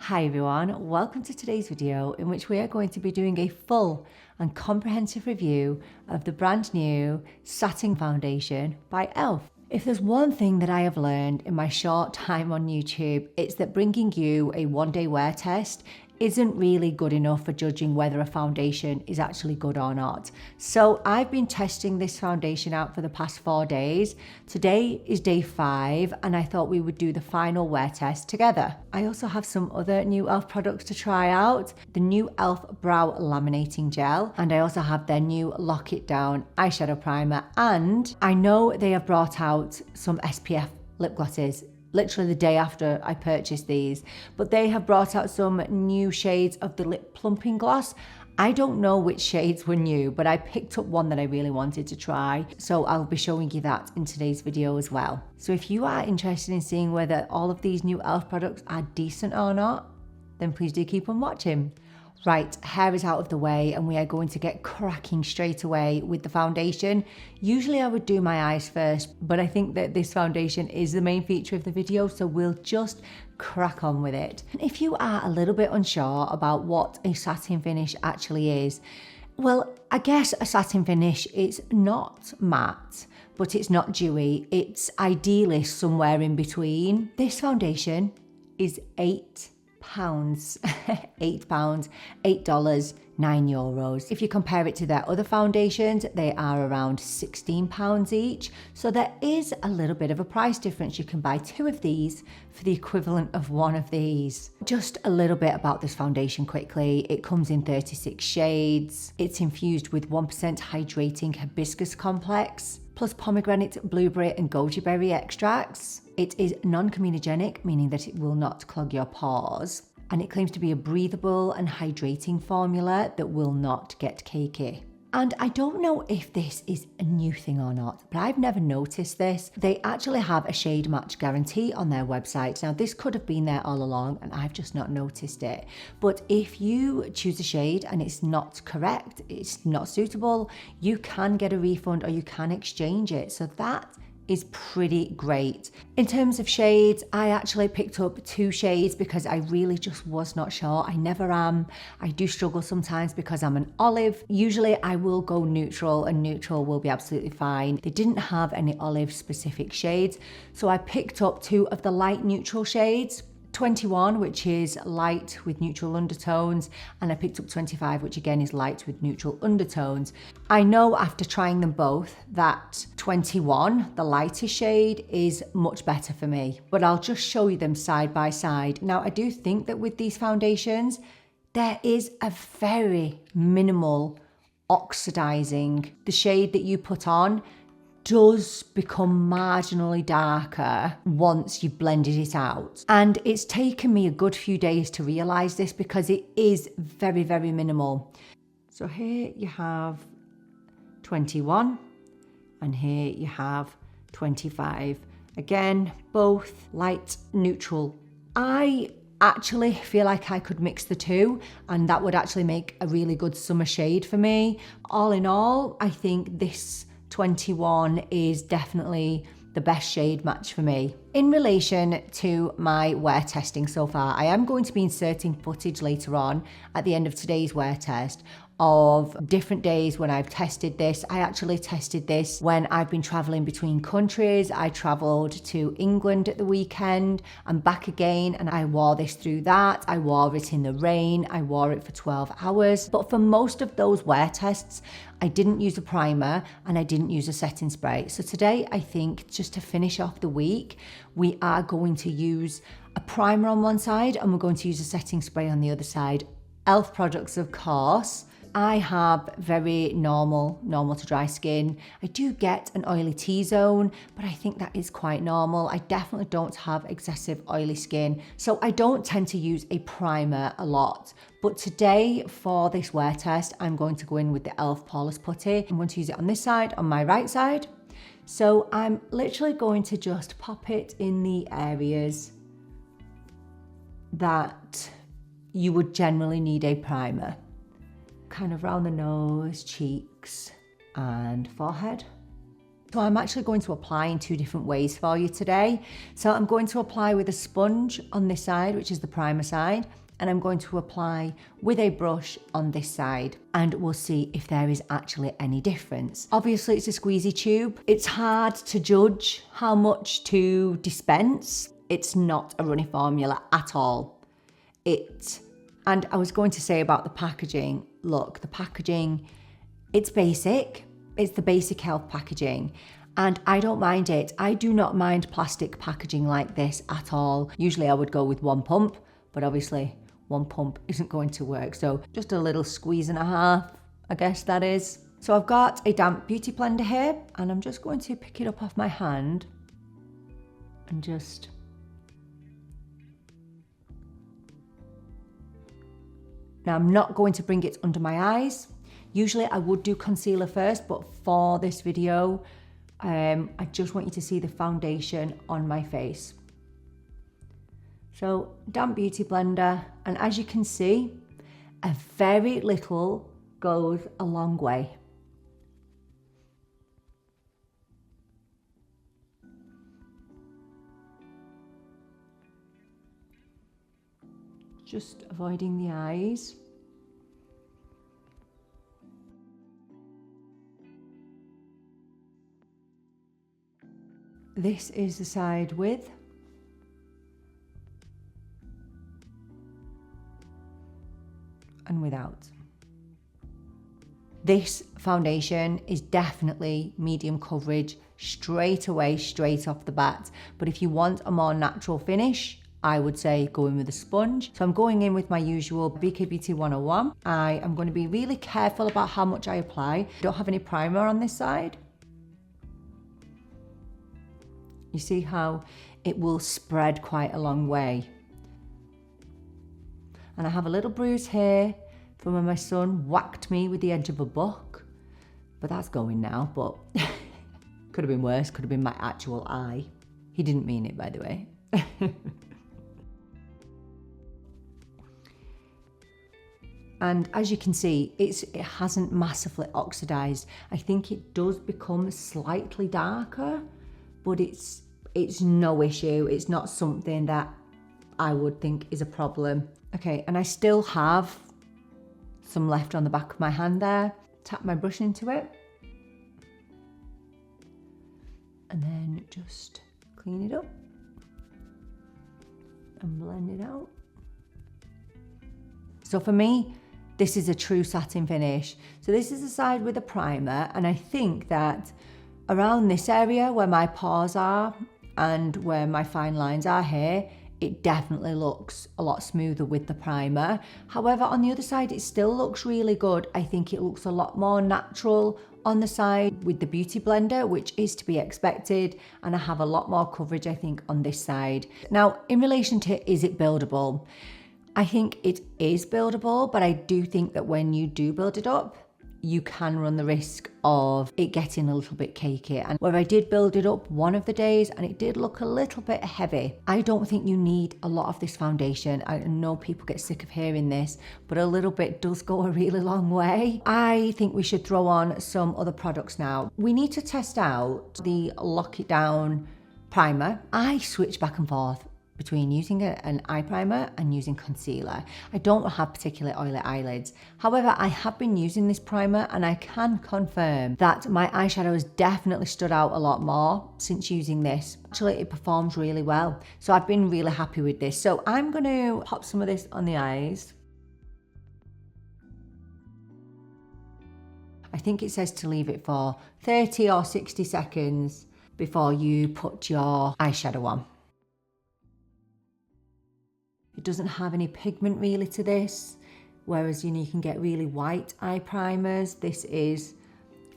Hi everyone, welcome to today's video in which we are going to be doing a full and comprehensive review of the brand new Satin Foundation by e.l.f. If there's one thing that I have learned in my short time on YouTube, it's that bringing you a one-day wear test isn't really good enough for judging whether a foundation is actually good or not. So I've been testing this foundation out for the past 4 days. Today is day 5 and I thought we would do the final wear test together. I also have some other new e.l.f. products to try out. The new Elf Brow Laminating Gel, and I also have their new Lock It Down Eyeshadow Primer, and I know they have brought out some SPF lip glosses literally the day after I purchased these, but they have brought out some new shades of the Lip Plumping Gloss. I don't know which shades were new, but I picked up one that I really wanted to try, so I'll be showing you that in today's video as well. So if you are interested in seeing whether all of these new e.l.f. products are decent or not, then please do keep on watching. Right, hair is out of the way and we are going to get cracking straight away with the foundation. Usually I would do my eyes first, but I think that this foundation is the main feature of the video, so we'll just crack on with it. If you are a little bit unsure about what a satin finish actually is, well, I guess a satin finish is not matte, but it's not dewy. It's ideally somewhere in between. This foundation is £8. £8, $8, €9. If you compare it to their other foundations, they are around £16 each. So there is a little bit of a price difference. You can buy 2 of these for the equivalent of 1 of these. Just a little bit about this foundation quickly. It comes in 36 shades. It's infused with 1% hydrating hibiscus complex, plus pomegranate, blueberry and goji berry extracts. It is non-comedogenic, meaning that it will not clog your pores. And it claims to be a breathable and hydrating formula that will not get cakey. And I don't know if this is a new thing or not, but I've never noticed this. They actually have a shade match guarantee on their website. Now this could have been there all along and I've just not noticed it. But if you choose a shade and it's not correct, it's not suitable, you can get a refund or you can exchange it. So that is pretty great. In terms of shades, I actually picked up 2 shades because I really just was not sure. I never am. I do struggle sometimes because I'm an olive. Usually I will go neutral and neutral will be absolutely fine. They didn't have any olive specific shades, so I picked up 2 of the light neutral shades. 21, which is light with neutral undertones, and I picked up 25, which again is light with neutral undertones. I know after trying them both that 21, the lightest shade, is much better for me, but I'll just show you them side by side. Now I do think that with these foundations, there is a very minimal oxidizing. The shade that you put on does become marginally darker once you've blended it out. And it's taken me a good few days to realize this because it is very, very minimal. So here you have 21 and here you have 25. Again, both light neutral. I actually feel like I could mix the 2 and that would actually make a really good summer shade for me. All in all, I think this 21 is definitely the best shade match for me. In relation to my wear testing so far, I am going to be inserting footage later on at the end of today's wear test of different days when I've tested this. I actually tested this when I've been traveling between countries. I traveled to England at the weekend and back again, and I wore this through that. I wore it in the rain. I wore it for 12 hours. But for most of those wear tests, I didn't use a primer and I didn't use a setting spray. So today, I think just to finish off the week, we are going to use a primer on one side and we're going to use a setting spray on the other side. e.l.f. products, of course. I have very normal to dry skin. I do get an oily T-zone, but I think that is quite normal. I definitely don't have excessive oily skin, so I don't tend to use a primer a lot. But today for this wear test, I'm going to go in with the e.l.f. Poreless Putty. I'm going to use it on this side, on my right side. So I'm literally going to just pop it in the areas that you would generally need a primer. Kind of round the nose, cheeks and forehead. So I'm actually going to apply in two different ways for you today. So I'm going to apply with a sponge on this side, which is the primer side, and I'm going to apply with a brush on this side, and we'll see if there is actually any difference. Obviously it's a squeezy tube. It's hard to judge how much to dispense. It's not a runny formula at all. And I was going to say about the packaging, look, the packaging, it's basic. It's the basic e.l.f. packaging, and I don't mind it. I do not mind plastic packaging like this at all. Usually I would go with one pump, but obviously one pump isn't going to work. So just a little squeeze and a half, I guess that is. So I've got a damp beauty blender here, and I'm just going to pick it up off my hand and just now I'm not going to bring it under my eyes. Usually I would do concealer first, but for this video, I just want you to see the foundation on my face. So damp beauty blender, and as you can see, a very little goes a long way. Just avoiding the eyes. This is the side with. And without. This foundation is definitely medium coverage straight away, straight off the bat. But if you want a more natural finish, I would say go in with a sponge. So I'm going in with my usual BK Beauty 101. I am going to be really careful about how much I apply. I don't have any primer on this side. You see how it will spread quite a long way. And I have a little bruise here from when my son whacked me with the edge of a book. But that's going now, but could have been worse, could have been my actual eye. He didn't mean it, by the way. And as you can see, it hasn't massively oxidized. I think it does become slightly darker, but it's no issue. It's not something that I would think is a problem. Okay, and I still have some left on the back of my hand there. Tap my brush into it. And then just clean it up and blend it out. So for me, this is a true satin finish. So this is the side with a primer, and I think that around this area where my pores are and where my fine lines are here, it definitely looks a lot smoother with the primer. However, on the other side, it still looks really good. I think it looks a lot more natural on the side with the beauty blender, which is to be expected. And I have a lot more coverage, I think, on this side. Now, in relation to, is it buildable? I think it is buildable, but I do think that when you do build it up, you can run the risk of it getting a little bit cakey. And where I did build it up one of the days and it did look a little bit heavy. I don't think you need a lot of this foundation. I know people get sick of hearing this, but a little bit does go a really long way. I think we should throw on some other products now. We need to test out the Lock It Down primer. I switch back and forth between using an eye primer and using concealer. I don't have particularly oily eyelids. However, I have been using this primer and I can confirm that my eyeshadow has definitely stood out a lot more since using this. Actually, it performs really well. So I've been really happy with this. So I'm gonna pop some of this on the eyes. I think it says to leave it for 30 or 60 seconds before you put your eyeshadow on. It doesn't have any pigment really to this, whereas you can get really white eye primers. This is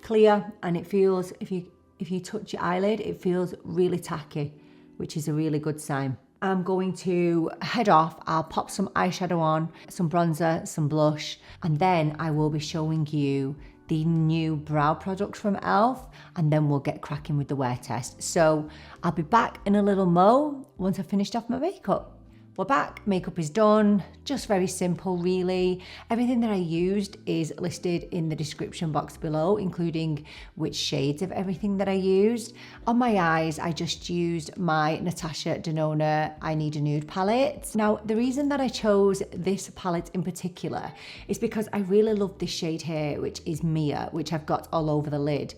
clear and it feels, if you touch your eyelid, it feels really tacky, which is a really good sign. I'm going to head off. I'll pop some eyeshadow on, some bronzer, some blush, and then I will be showing you the new brow product from e.l.f. and then we'll get cracking with the wear test. So I'll be back in a little mo once I've finished off my makeup. We're back, makeup is done, just very simple really. Everything that I used is listed in the description box below, including which shades of everything that I used. On my eyes, I just used my Natasha Denona I Need a Nude palette. Now, the reason that I chose this palette in particular is because I really love this shade here, which is Mia, which I've got all over the lid.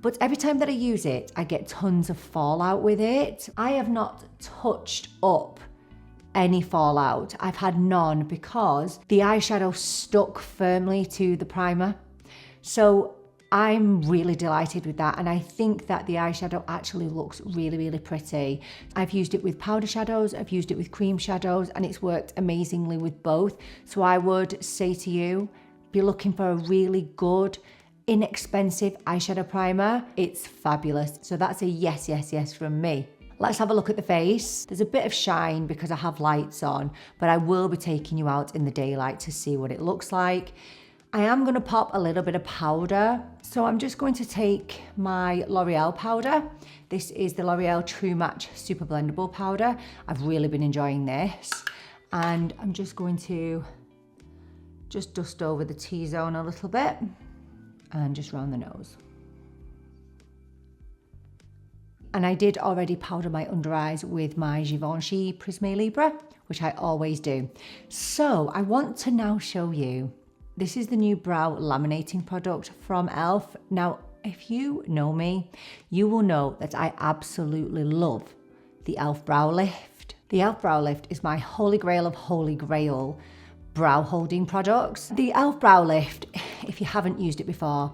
But every time that I use it, I get tons of fallout with it. I have not touched up any fallout. I've had none because the eyeshadow stuck firmly to the primer. So I'm really delighted with that, and I think that the eyeshadow actually looks really, really pretty. I've used it with powder shadows, I've used it with cream shadows, and it's worked amazingly with both. So I would say to you, if you're looking for a really good, inexpensive eyeshadow primer, it's fabulous. So that's a yes, yes, yes from me. Let's have a look at the face. There's a bit of shine because I have lights on, but I will be taking you out in the daylight to see what it looks like. I am going to pop a little bit of powder. So I'm just going to take my L'Oreal powder. This is the L'Oreal True Match Super Blendable powder. I've really been enjoying this. And I'm just going to just dust over the T-zone a little bit and just round the nose. And I did already powder my under eyes with my Givenchy Prisme Libre, which I always do. So I want to now show you, this is the new brow laminating product from e.l.f. Now, if you know me, you will know that I absolutely love the e.l.f. Brow Lift. The e.l.f. Brow Lift is my holy grail of holy grail brow holding products. The e.l.f. Brow Lift, if you haven't used it before,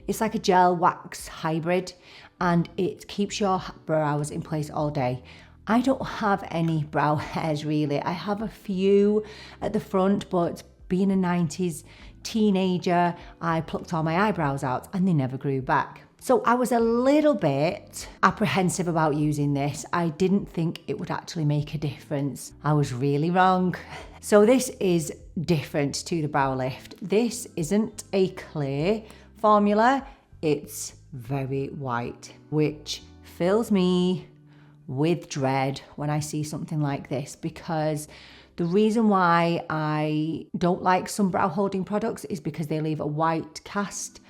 it's like a gel wax hybrid, and it keeps your brows in place all day. I don't have any brow hairs really. I have a few at the front, but being a 90s teenager, I plucked all my eyebrows out and they never grew back. So I was a little bit apprehensive about using this. I didn't think it would actually make a difference. I was really wrong. So this is different to the Brow Lift. This isn't a clear formula, it's very white, which fills me with dread when I see something like this, because the reason why I don't like some brow holding products is because they leave a white cast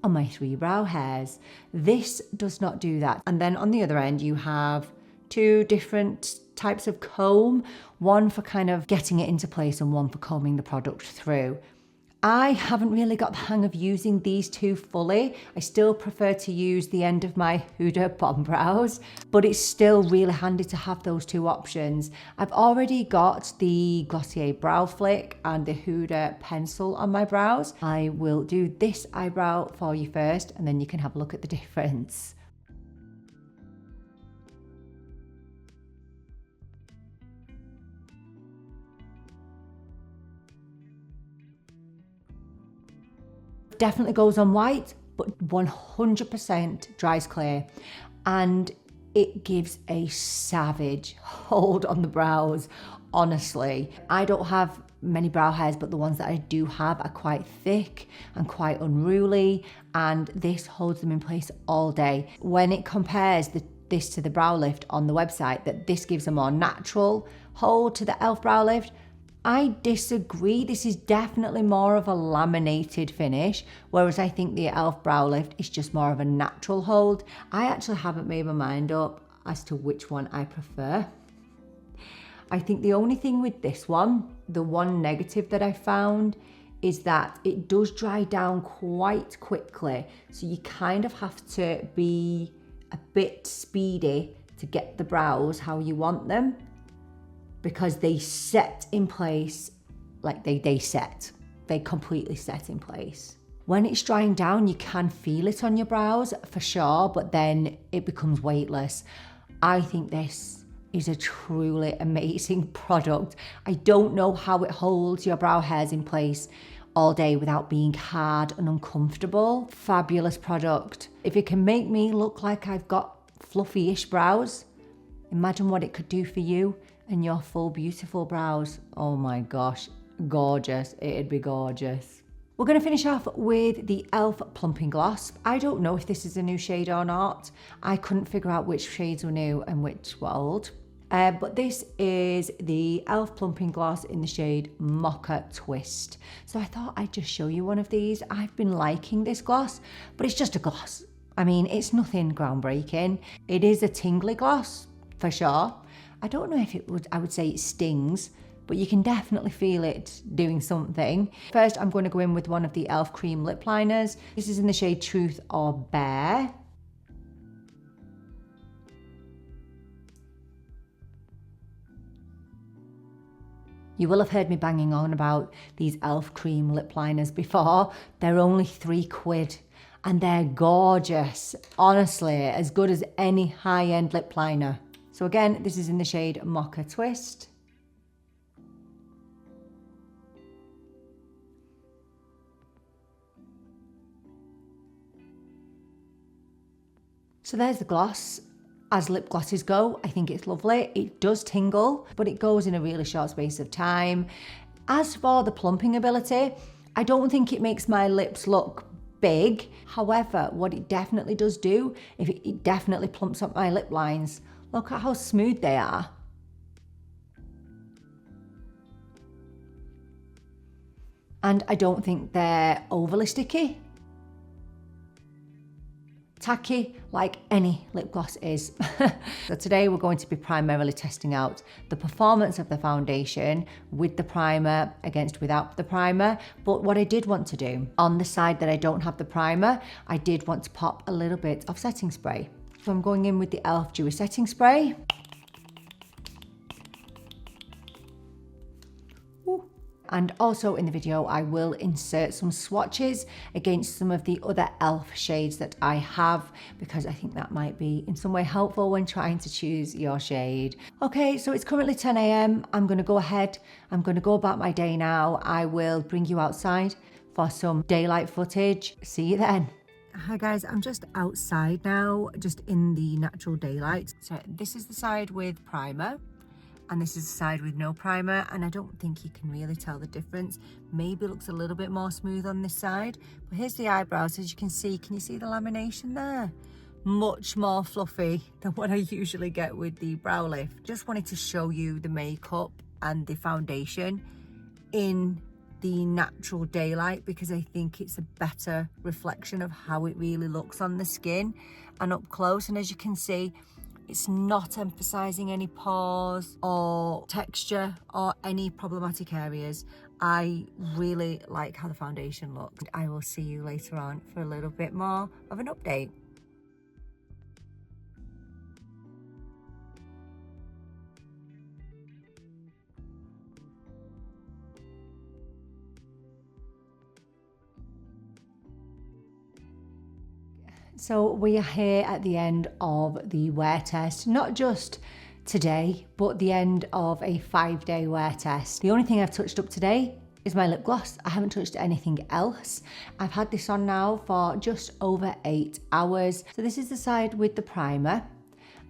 on my 3 brow hairs. This does not do that. And then on the other end, you have 2 different types of comb, one for kind of getting it into place and one for combing the product through. I haven't really got the hang of using these 2 fully. I still prefer to use the end of my Huda Bomb Brows, but it's still really handy to have those 2 options. I've already got the Glossier Brow Flick and the Huda pencil on my brows. I will do this eyebrow for you first, and then you can have a look at the difference. Definitely goes on white, but 100% dries clear, and it gives a savage hold on the brows. Honestly, I don't have many brow hairs, but the ones that I do have are quite thick and quite unruly, and this holds them in place all day. When it compares this to the Brow Lift on the website, that this gives a more natural hold to the e.l.f. Brow Lift, I disagree. This is definitely more of a laminated finish, whereas I think the e.l.f. Brow Lift is just more of a natural hold. I actually haven't made my mind up as to which one I prefer. I think the only thing with this one, the one negative that I found, is that it does dry down quite quickly. So you kind of have to be a bit speedy to get the brows how you want them, because they set in place, like they completely set in place. When it's drying down, you can feel it on your brows for sure, but then it becomes weightless. I think this is a truly amazing product. I don't know how it holds your brow hairs in place all day without being hard and uncomfortable. Fabulous product. If it can make me look like I've got fluffy-ish brows, imagine what it could do for you and your full beautiful brows. Oh my gosh, gorgeous. It'd be gorgeous. We're going to finish off with the Elf Plumping Gloss. I don't know if this is a new shade or not. I couldn't figure out which shades were new and which were old. But this is the e.l.f. Plumping Gloss in the shade Mocha Twist. So I thought I'd just show you one of these. I've been liking this gloss, but it's just a gloss. I mean, it's nothing groundbreaking. It is a tingly gloss, for sure. I don't know if I would say it stings, but you can definitely feel it doing something. First, I'm going to go in with one of the e.l.f. cream lip liners. This is in the shade Truth or Bear. You will have heard me banging on about these e.l.f. cream lip liners before. They're only £3 and they're gorgeous. Honestly, as good as any high-end lip liner. So again, this is in the shade Mocha Twist. So there's the gloss. As lip glosses go, I think it's lovely. It does tingle, but it goes in a really short space of time. As for the plumping ability, I don't think it makes my lips look big. However, what it definitely does do, it definitely plumps up my lip lines. Look at how smooth they are. And I don't think they're overly sticky. Tacky like any lip gloss is. So today we're going to be primarily testing out the performance of the foundation with the primer against without the primer. But what I did want to do, on the side that I don't have the primer, I did want to pop a little bit of setting spray. So I'm going in with the e.l.f. Dewy setting spray. And also in the video, I will insert some swatches against some of the other e.l.f. shades that I have, because I think that might be in some way helpful when trying to choose your shade. Okay, so it's currently 10 AM. I'm gonna go ahead. I'm gonna go about my day now. I will bring you outside for some daylight footage. See you then. Hi guys, I'm just outside now, just in the natural daylight. So this is the side with primer. And this is the side with no primer, and I don't think you can really tell the difference. Maybe it looks a little bit more smooth on this side, but here's the eyebrows. As you can see the lamination there? Much more fluffy than what I usually get with the brow lift. Just wanted to show you the makeup and the foundation in the natural daylight, because I think it's a better reflection of how it really looks on the skin and up close. And as you can see, it's not emphasizing any pores or texture or any problematic areas. I really like how the foundation looks. I will see you later on for a little bit more of an update. So we are here at the end of the wear test, not just today, but the end of a 5-day wear test. The only thing I've touched up today is my lip gloss. I haven't touched anything else. I've had this on now for just over 8 hours. So this is the side with the primer,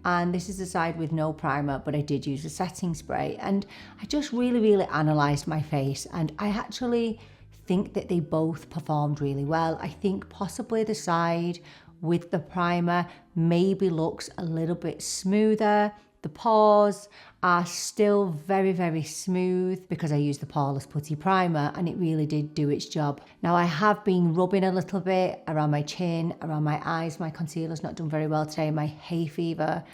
and this is the side with no primer, but I did use a setting spray. And I just really analysed my face, and I actually think that they both performed really well. I think possibly the side with the primer maybe looks a little bit smoother. The pores are still very smooth because I used the poreless putty primer, and it really did do its job. Now I have been rubbing a little bit around my chin, around my eyes. My concealer's not done very well today. My hay fever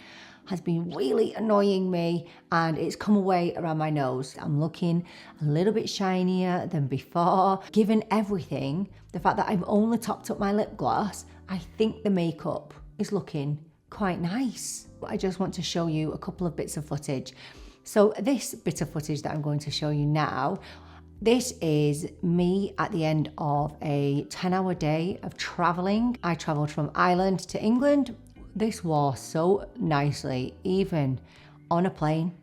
has been really annoying me, and it's come away around my nose. I'm looking a little bit shinier than before. Given everything, the fact that I've only topped up my lip gloss, I think the makeup is looking quite nice. I just want to show you a couple of bits of footage. So this bit of footage that I'm going to show you now, this is me at the end of a 10-hour day of traveling. I traveled from Ireland to England. This wore so nicely, even on a plane,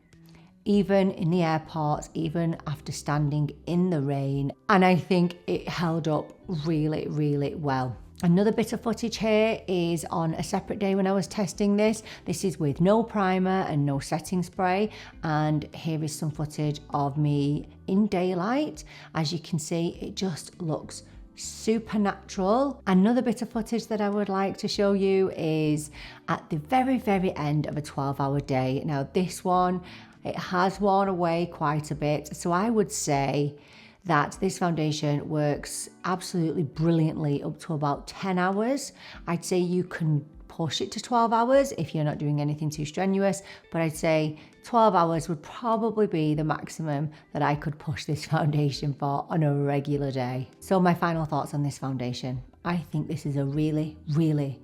even in the airports, even after standing in the rain. And I think it held up really well. Another bit of footage here is on a separate day when I was testing this. This is with no primer and no setting spray. And here is some footage of me in daylight. As you can see, it just looks super natural. Another bit of footage that I would like to show you is at the very end of a 12-hour day. Now this one, it has worn away quite a bit, so I would say that this foundation works absolutely brilliantly up to about 10 hours. I'd say you can push it to 12 hours if you're not doing anything too strenuous, but I'd say 12 hours would probably be the maximum that I could push this foundation for on a regular day. So my final thoughts on this foundation. I think this is a really, really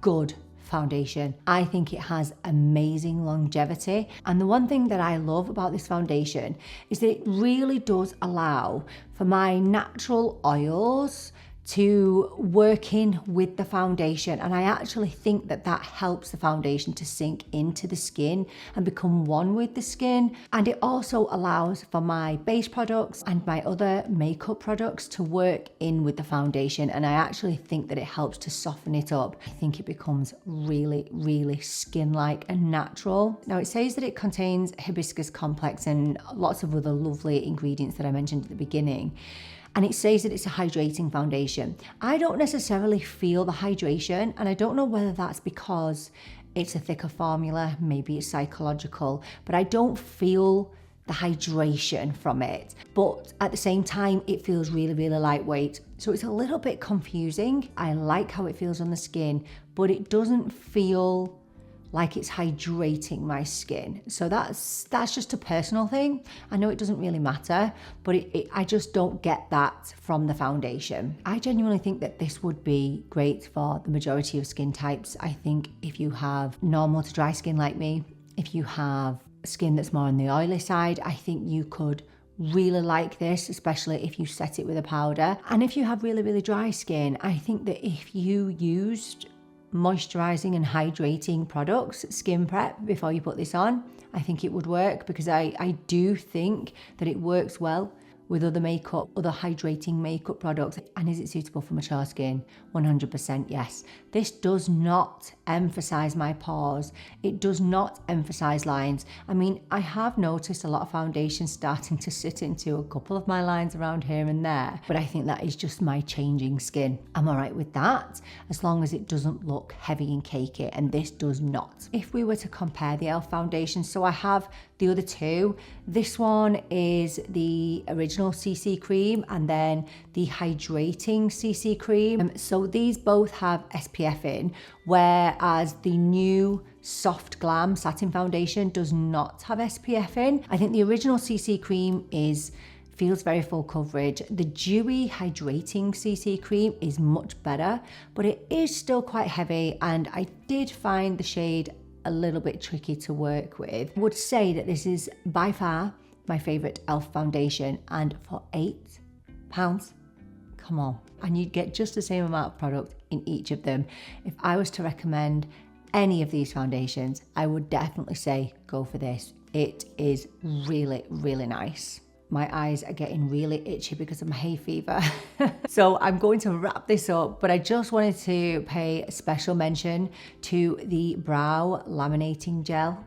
good foundation. I think it has amazing longevity. And the one thing that I love about this foundation is that it really does allow for my natural oils to work in with the foundation, and I actually think that that helps the foundation to sink into the skin and become one with the skin. And it also allows for my base products and my other makeup products to work in with the foundation, and I actually think that it helps to soften it up. I think it becomes really, really skin-like and natural. Now it says that it contains hibiscus complex and lots of other lovely ingredients that I mentioned at the beginning. And it says that it's a hydrating foundation. I don't necessarily feel the hydration, and I don't know whether that's because it's a thicker formula, maybe it's psychological, but I don't feel the hydration from it. But at the same time, it feels really, really lightweight. So it's a little bit confusing. I like how it feels on the skin, but it doesn't feel like it's hydrating my skin. So that's just a personal thing. I know it doesn't really matter, but I just don't get that from the foundation. I genuinely think that this would be great for the majority of skin types. I think if you have normal to dry skin like me, if you have skin that's more on the oily side, I think you could really like this, especially if you set it with a powder. And if you have really, really dry skin, I think that if you used moisturizing and hydrating products, skin prep, before you put this on, I think it would work, because I do think that it works well with other makeup, other hydrating makeup products. And is it suitable for mature skin? 100% yes. This does not emphasize my pores. It does not emphasize lines. I mean, I have noticed a lot of foundation starting to sit into a couple of my lines around here and there, but I think that is just my changing skin. I'm all right with that, as long as it doesn't look heavy and cakey, and this does not. If we were to compare the e.l.f. foundation, so I have the other two. This one is the original CC cream and then the hydrating CC cream. So these both have SPF in, whereas the new soft Glam Satin Foundation does not have SPF in. I think the original CC cream feels very full coverage. The Dewy hydrating CC cream is much better, but it is still quite heavy, and I did find the shade a little bit tricky to work with. I would say that this is by far my favorite e.l.f. foundation, and for £8, come on. And you'd get just the same amount of product in each of them. If I was to recommend any of these foundations, I would definitely say go for this. It is really, really nice. My eyes are getting really itchy because of my hay fever. So I'm going to wrap this up, but I just wanted to pay a special mention to the Brow Laminating Gel.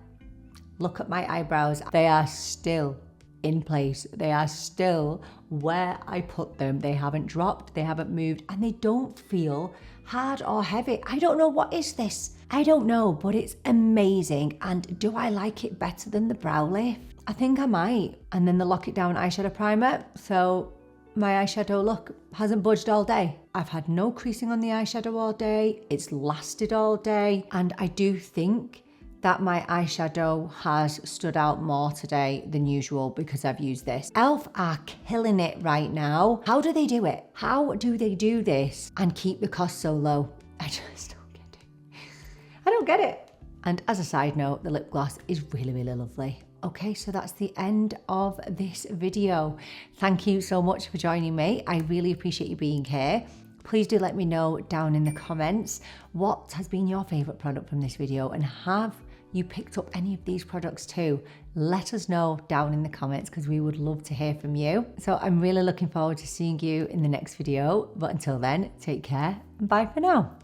Look at my eyebrows. They are still in place. They are still where I put them. They haven't dropped, they haven't moved, and they don't feel hard or heavy. I don't know, what is this? I don't know, but it's amazing. And do I like it better than the Brow Lift? I think I might. And then the Lock It Down eyeshadow primer. So my eyeshadow look hasn't budged all day. I've had no creasing on the eyeshadow all day. It's lasted all day. And I do think that my eyeshadow has stood out more today than usual because I've used this. e.l.f. are killing it right now. How do they do it? How do they do this and keep the cost so low? I just don't get it. I don't get it. And as a side note, the lip gloss is really, really lovely. Okay, so that's the end of this video. Thank you so much for joining me. I really appreciate you being here. Please do let me know down in the comments what has been your favorite product from this video, and have you picked up any of these products too? Let us know down in the comments, because we would love to hear from you. So I'm really looking forward to seeing you in the next video. But until then, take care and bye for now.